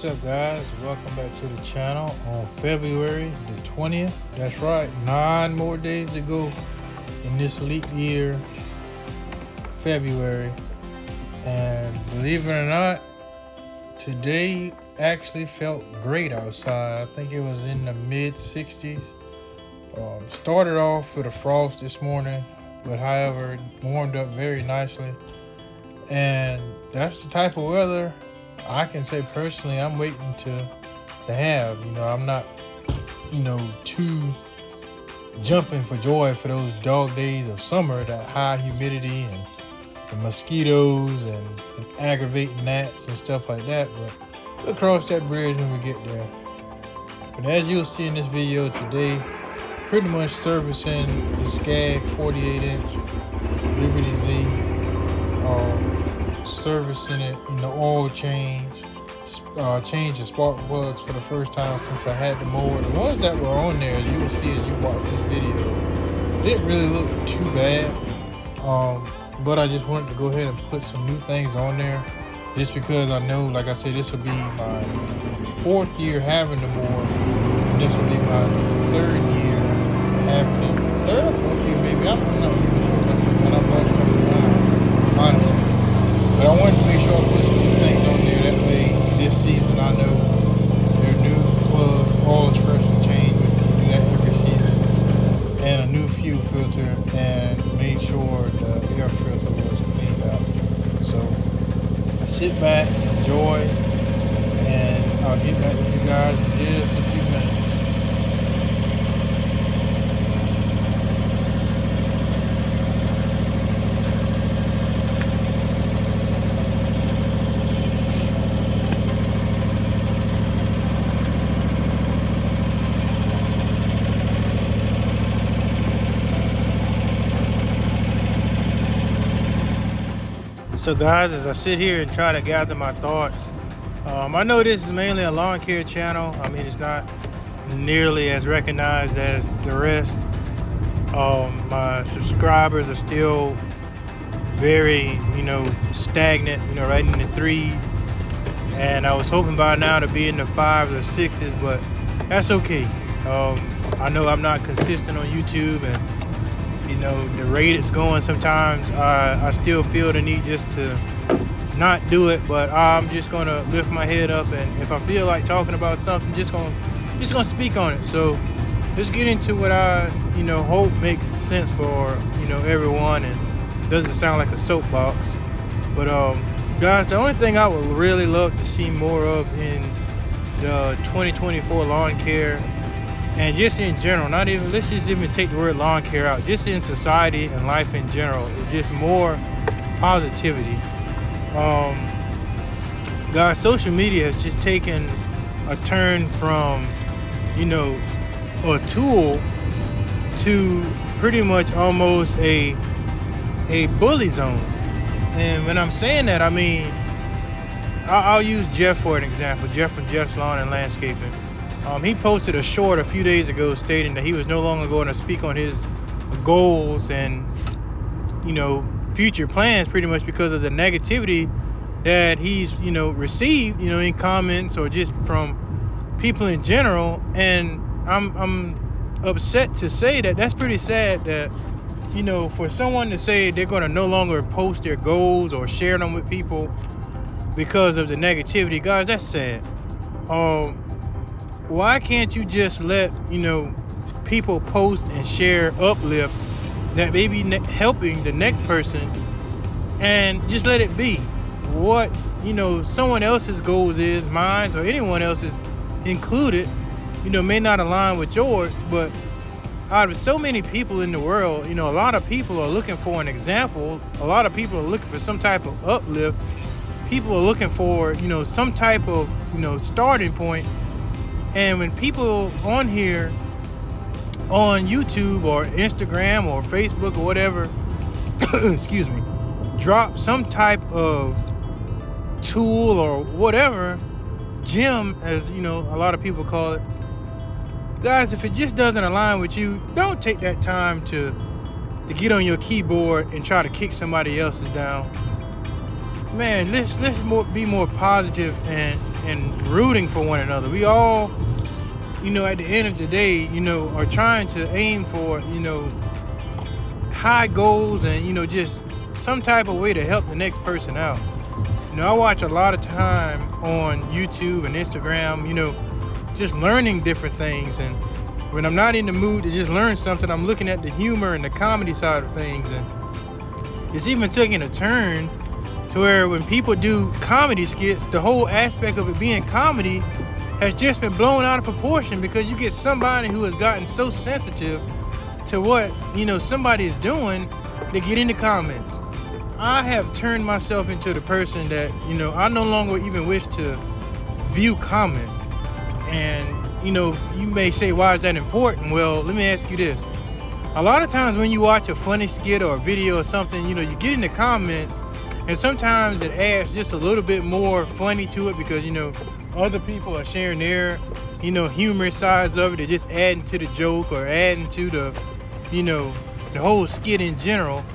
What's up, guys? Welcome back to the channel on February the 20th. That's right, 9 more days to go in this leap year, February. And believe it or not, today actually felt great outside. I think it was in the mid 60s. Started off with a frost this morning, but however, warmed up very nicely. And that's the type of weather I can say personally I'm waiting to have. I'm not, too jumping for joy for those dog days of summer, that high humidity and the mosquitoes and aggravating gnats and stuff like that. But we'll cross that bridge when we get there. But as you'll see in this video today, pretty much servicing the Skag 48-inch Liberty Z. Servicing it in the oil change, change the spark plugs for the first time since I had the mower. The ones that were on there, you will see as you watch this video, didn't really look too bad. But I just wanted to go ahead and put some new things on there, just because I know, like I said, this will be my 4th year having the mower, and this will be my 3rd year having it. 3rd or 4th year maybe, I'm not even sure. That's when I lost my time, honestly. But I wanted to make sure I put some new things on there. That way, this season, I know they're new plugs, all is fresh and changed. We do that every season. And a new fuel filter, and made sure the air filter was cleaned out. So, sit back, enjoy, and I'll get back to you guys in just a few minutes. So guys, as I sit here and try to gather my thoughts, I know this is mainly a lawn care channel. I mean, it's not nearly as recognized as the rest. My subscribers are still very, stagnant, right in the 3. And I was hoping by now to be in the 5s or 6s, but that's okay. I know I'm not consistent on YouTube, and the rate it's going sometimes, I still feel the need just to not do it, but I'm just gonna lift my head up, and if I feel like talking about something, just gonna speak on it. So let's get into what I hope makes sense for everyone and doesn't sound like a soapbox. But guys, the only thing I would really love to see more of in the 2024 lawn care, and just in general, let's just even take the word lawn care out, just in society and life in general, is just more positivity. Guys, social media has just taken a turn from, a tool to pretty much almost a bully zone. And when I'm saying that, I mean, I'll use Jeff for an example. Jeff from Jeff's Lawn and Landscaping. He posted a short a few days ago stating that he was no longer going to speak on his goals and, future plans, pretty much because of the negativity that he's, received, in comments or just from people in general. And I'm upset to say that that's pretty sad that, for someone to say they're going to no longer post their goals or share them with people because of the negativity. Guys, that's sad. Why can't you just let, people post and share uplift that may be helping the next person, and just let it be? What, someone else's goals is, mine or anyone else's included, may not align with yours, but out of so many people in the world, a lot of people are looking for an example. A lot of people are looking for some type of uplift. People are looking for, some type of, starting point. And when people on here, on YouTube or Instagram or Facebook or whatever, excuse me, drop some type of tool or whatever, gem, as a lot of people call it, guys, if it just doesn't align with you, don't take that time to get on your keyboard and try to kick somebody else's down. Man, let's be more positive and and rooting for one another. We all, at the end of the day, are trying to aim for, high goals and, just some type of way to help the next person out. I watch a lot of time on YouTube and Instagram, just learning different things. And when I'm not in the mood to just learn something, I'm looking at the humor and the comedy side of things. And it's even taking a turn to where when people do comedy skits, the whole aspect of it being comedy has just been blown out of proportion, because you get somebody who has gotten so sensitive to what, somebody is doing, they get in the comments. I have turned myself into the person that, I no longer even wish to view comments. And, you may say, why is that important? Well, let me ask you this. A lot of times when you watch a funny skit or a video or something, you get in the comments, and sometimes it adds just a little bit more funny to it because, other people are sharing their, humorous sides of it. They're just adding to the joke or adding to the, the whole skit in general.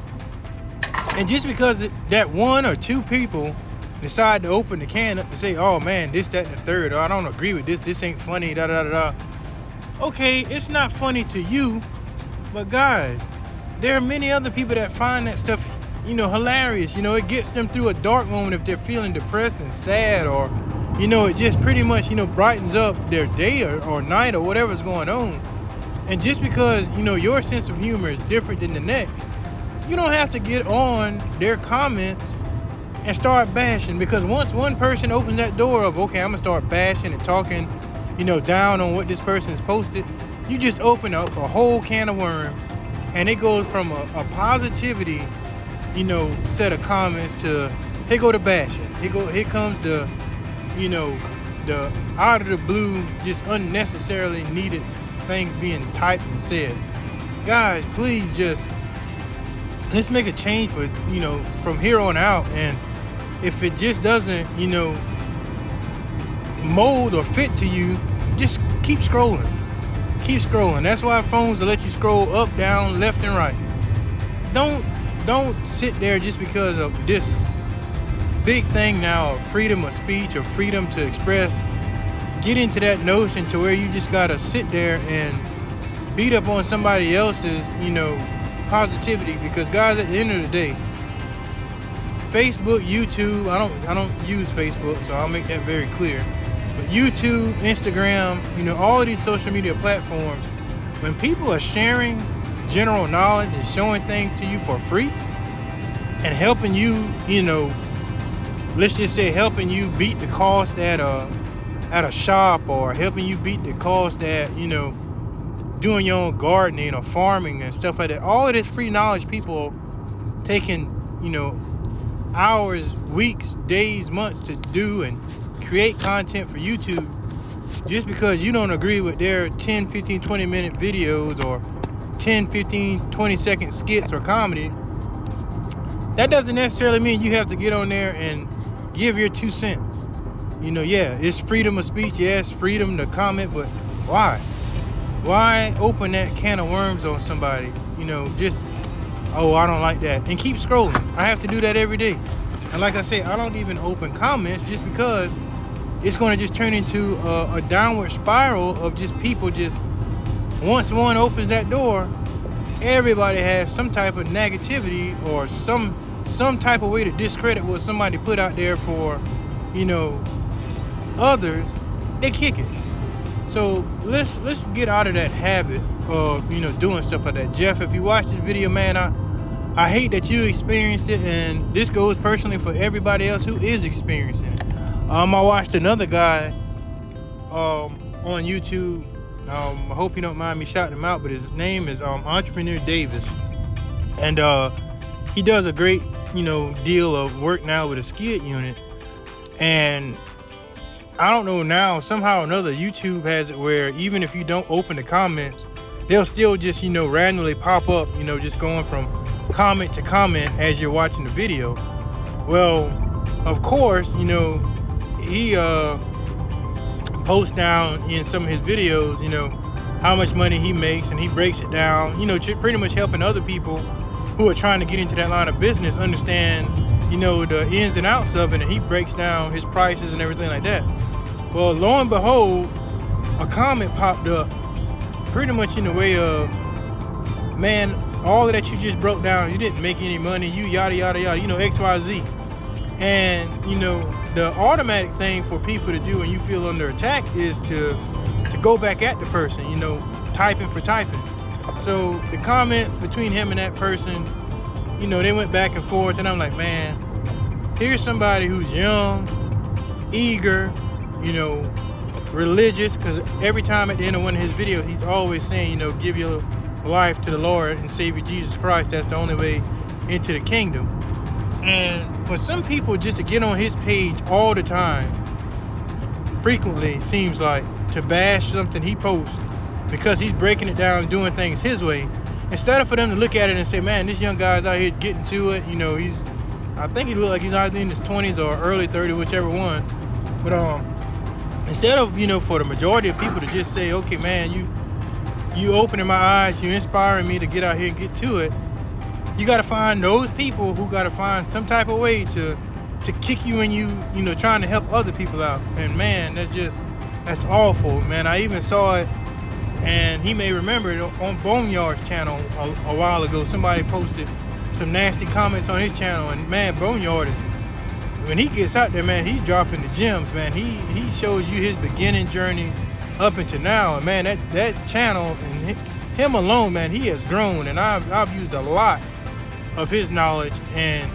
And just because that one or two people decide to open the can up to say, oh man, this, that, and the third, or I don't agree with this ain't funny, da da da da. Okay, it's not funny to you, but guys, there are many other people that find that stuff, hilarious. It gets them through a dark moment if they're feeling depressed and sad, or, it just pretty much, brightens up their day or night or whatever's going on. And just because, your sense of humor is different than the next, you don't have to get on their comments and start bashing, because once one person opens that door of, okay, I'm gonna start bashing and talking, down on what this person's posted, you just open up a whole can of worms, and it goes from a positivity, set of comments to, here go the bashing. Here comes the, the out of the blue, just unnecessarily needed things being typed and said. Guys, please let's make a change for, from here on out. And if it just doesn't, mold or fit to you, just keep scrolling. Keep scrolling. That's why phones will let you scroll up, down, left, and right. Don't sit there just because of this big thing now of freedom of speech or freedom to express. Get into that notion to where you just gotta sit there and beat up on somebody else's, positivity. Because guys, at the end of the day, Facebook, YouTube, I don't use Facebook, so I'll make that very clear. But YouTube, Instagram, all of these social media platforms, when people are sharing general knowledge and showing things to you for free and helping you, let's just say helping you beat the cost at a shop, or helping you beat the cost at, doing your own gardening or farming and stuff like that. All of this free knowledge people taking, hours, weeks, days, months to do and create content for YouTube, just because you don't agree with their 10, 15, 20 minute videos or 10, 15, 20 second skits or comedy, that doesn't necessarily mean you have to get on there and give your 2 cents. Yeah, it's freedom of speech, yes, freedom to comment, but why? Why open that can of worms on somebody? Just, oh, I don't like that, and keep scrolling. I have to do that every day. And like I say, I don't even open comments just because it's going to just turn into a downward spiral of just people just, once one opens that door, everybody has some type of negativity or some type of way to discredit what somebody put out there for, others. They kick it. So let's get out of that habit of, doing stuff like that. Jeff, if you watch this video, man, I hate that you experienced it, and this goes personally for everybody else who is experiencing it. I watched another guy on YouTube. I hope you don't mind me shouting him out, but his name is Entrepreneur Davis, and he does a great deal of work now with a skid unit. And I don't know now, somehow or another, YouTube has it where even if you don't open the comments, they'll still just, randomly pop up, just going from comment to comment as you're watching the video. Well, of course, he posts down in some of his videos, how much money he makes, and he breaks it down, pretty much helping other people who are trying to get into that line of business understand, the ins and outs of it, and he breaks down his prices and everything like that. Well, lo and behold, a comment popped up pretty much in the way of, man, all of that you just broke down, you didn't make any money, you yada yada yada, XYZ. And the automatic thing for people to do when you feel under attack is to go back at the person, typing for typing. So the comments between him and that person, they went back and forth, and I'm like, man, here's somebody who's young, eager, religious, because every time at the end of one of his videos, he's always saying, give your life to the Lord and Savior Jesus Christ. That's the only way into the kingdom. And for some people just to get on his page all the time, frequently, seems like, to bash something he posts because he's breaking it down, doing things his way, instead of for them to look at it and say, man, this young guy's out here getting to it. I think he looked like he's either in his 20s or early 30s, whichever one. But instead of, for the majority of people to just say, okay, man, you opening my eyes, you inspiring me to get out here and get to it, you got to find those people who got to find some type of way to kick you when you trying to help other people out. And man, that's awful, man. I even saw it, and he may remember it on Boneyard's channel a while ago. Somebody posted some nasty comments on his channel, and man, Boneyard is, when he gets out there, man, he's dropping the gems, man. He shows you his beginning journey up until now, and man, that channel and him alone, man, he has grown, and I've used a lot of his knowledge and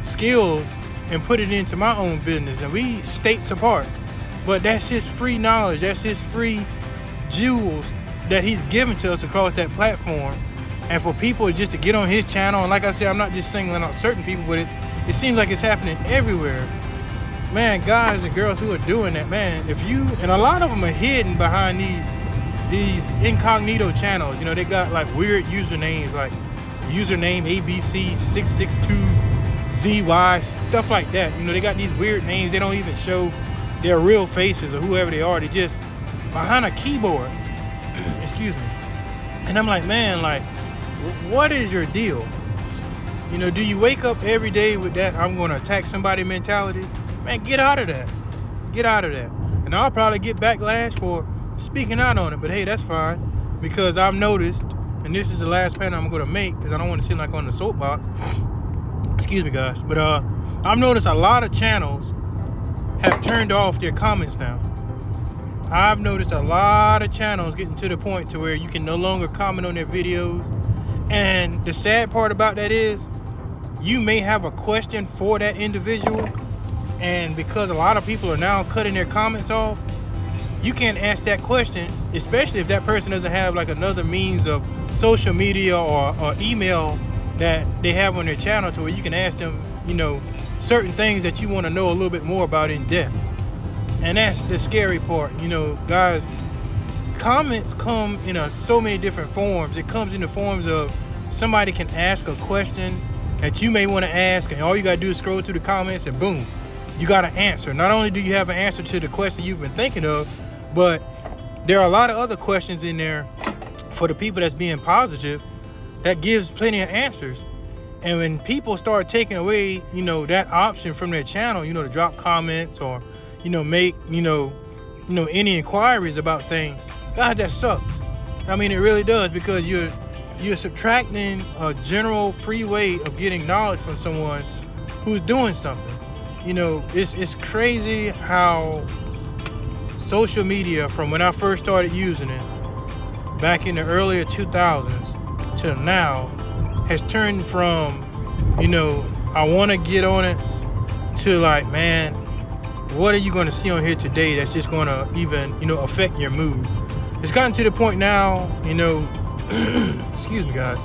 skills and put it into my own business, and we states apart. But that's his free knowledge, that's his free jewels that he's given to us across that platform. And for people just to get on his channel, and like I said, I'm not just singling out certain people, but it seems like it's happening everywhere. Man, guys and girls who are doing that, man, and a lot of them are hidden behind these incognito channels. They got like weird usernames, like username ABC662ZY, stuff like that. They got these weird names. They don't even show their real faces or whoever they are. They just behind a keyboard. Excuse me. And I'm like, man, like, what is your deal? Do you wake up every day with that I'm going to attack somebody mentality? Man, get out of that. Get out of that. And I'll probably get backlash for speaking out on it, but hey, that's fine, because I've noticed, and this is the last panel I'm going to make because I don't want to seem like on the soapbox. Excuse me, guys. But I've noticed a lot of channels have turned off their comments now. I've noticed a lot of channels getting to the point to where you can no longer comment on their videos. And the sad part about that is you may have a question for that individual, and because a lot of people are now cutting their comments off, you can't ask that question, especially if that person doesn't have like another means of social media or email that they have on their channel to where you can ask them, certain things that you want to know a little bit more about in depth. And that's the scary part. Guys, comments come in so many different forms. It comes in the forms of somebody can ask a question that you may want to ask, and all you got to do is scroll through the comments and boom, you got an answer. Not only do you have an answer to the question you've been thinking of, but there are a lot of other questions in there for the people that's being positive that gives plenty of answers. And when people start taking away, that option from their channel, to drop comments or, make, any inquiries about things, guys, that sucks. I mean, it really does, because you're subtracting a general free way of getting knowledge from someone who's doing something. It's crazy how social media, from when I first started using it back in the earlier 2000s to now, has turned from, I want to get on it, to like, man, what are you going to see on here today that's just going to even, affect your mood? It's gotten to the point now, excuse me, guys,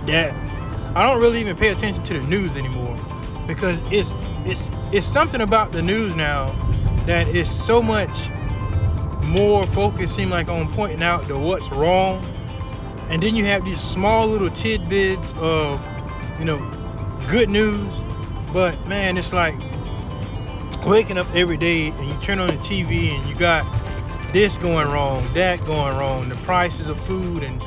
that I don't really even pay attention to the news anymore, because it's something about the news now that is so much more focused, seem like, on pointing out the what's wrong. And then you have these small little tidbits of, good news. But man, it's like waking up every day and you turn on the TV and you got this going wrong, that going wrong, the prices of food and,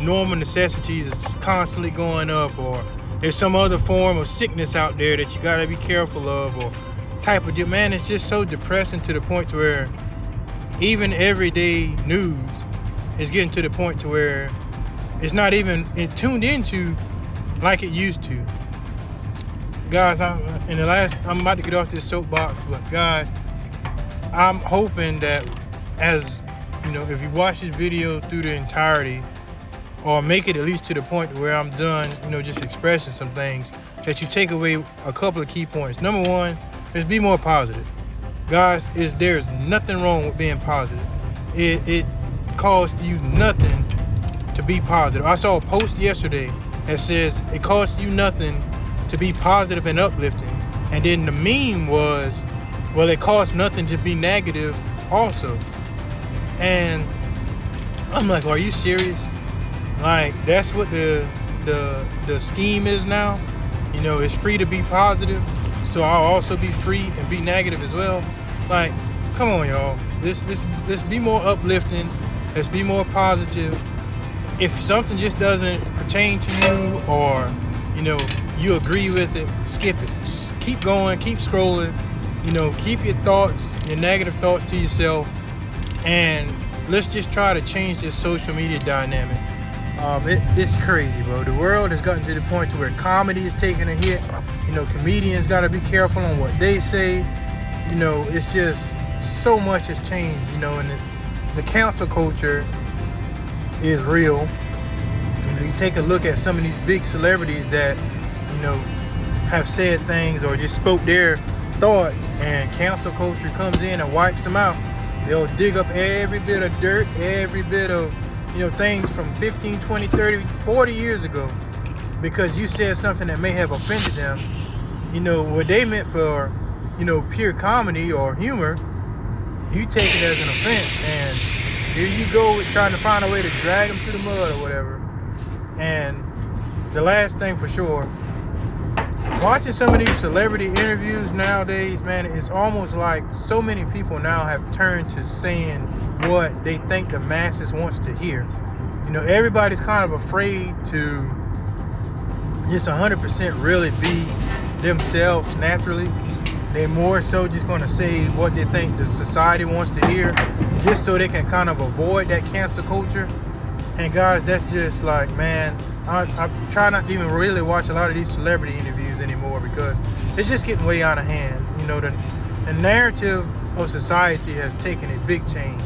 normal necessities is constantly going up, or there's some other form of sickness out there that you got to be careful of, or type of deal, man, it's just so depressing to the point to where even everyday news is getting to the point to where it's not even tuned into like it used to. Guys, I'm about to get off this soapbox, but guys, I'm hoping that, as you know, if you watch this video through the entirety, or make it at least to the point where I'm done, you know, just expressing some things, that you take away a couple of key points. Number one is be more positive. Guys, there's nothing wrong with being positive. It costs you nothing to be positive. I saw a post yesterday that says it costs you nothing to be positive and uplifting. And then the meme was, well, it costs nothing to be negative also. And I'm like, are you serious? Like, that's what the scheme is now. You know, it's free to be positive, so I'll also be free and be negative as well. Like, come on, y'all. Let's be more uplifting. Let's be more positive. If something just doesn't pertain to you, or, you know, you agree with it, skip it. Just keep going, keep scrolling. You know, keep your thoughts, your negative thoughts to yourself. And let's just try to change this social media dynamic. It's crazy, bro. The world has gotten to the point to where comedy is taking a hit. You know, comedians got to be careful on what they say. You know, it's just so much has changed, you know, and the cancel culture is real. You know, you take a look at some of these big celebrities that, you know, have said things or just spoke their thoughts, and cancel culture comes in and wipes them out. They'll dig up every bit of dirt, every bit of, you know, things from 15, 20, 30, 40 years ago, because you said something that may have offended them. You know, what they meant for, you know, pure comedy or humor, you take it as an offense, and here you go with trying to find a way to drag them through the mud or whatever. And the last thing for sure, watching some of these celebrity interviews nowadays, man, it's almost like so many people now have turned to saying what they think the masses wants to hear. You know, everybody's kind of afraid to just 100% really be themselves naturally. They're more so just going to say what they think the society wants to hear, just so they can kind of avoid that cancel culture. And guys, that's just like, man, I try not to even really watch a lot of these celebrity interviews anymore, because it's just getting way out of hand. You know, the narrative of society has taken a big change.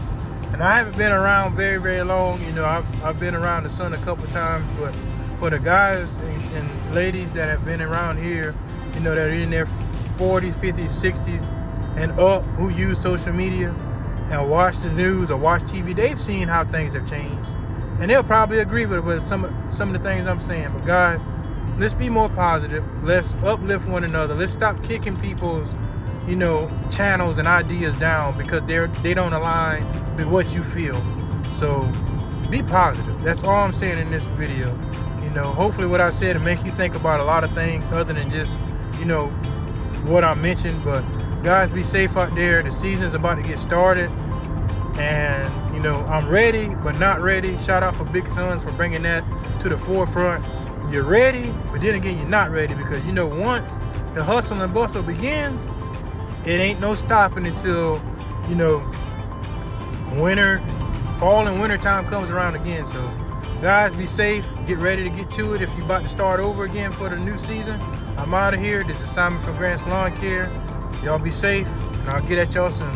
And I haven't been around very, very long. You know, I've been around the sun a couple times, but for the guys and ladies that have been around here, you know, that are in their 40s, 50s, 60s and up, who use social media and watch the news or watch TV, they've seen how things have changed. And they'll probably agree with some of the things I'm saying. But guys, let's be more positive. Let's uplift one another. Let's stop kicking people's, you know, channels and ideas down because they don't align with what you feel. So be positive. That's all I'm saying in this video. You know, hopefully what I said, it makes you think about a lot of things other than just, you know, what I mentioned. But guys, be safe out there. The season's about to get started, and you know, I'm ready but not ready. Shout out for Big Sons for bringing that to the forefront. You're ready, but then again, you're not ready, because you know, once the hustle and bustle begins, it ain't no stopping until, you know, fall and winter time comes around again. So guys, be safe. Get ready to get to it if you're about to start over again for the new season. I'm out of here. This is Simon from Grant's Lawn Care. Y'all be safe, and I'll get at y'all soon.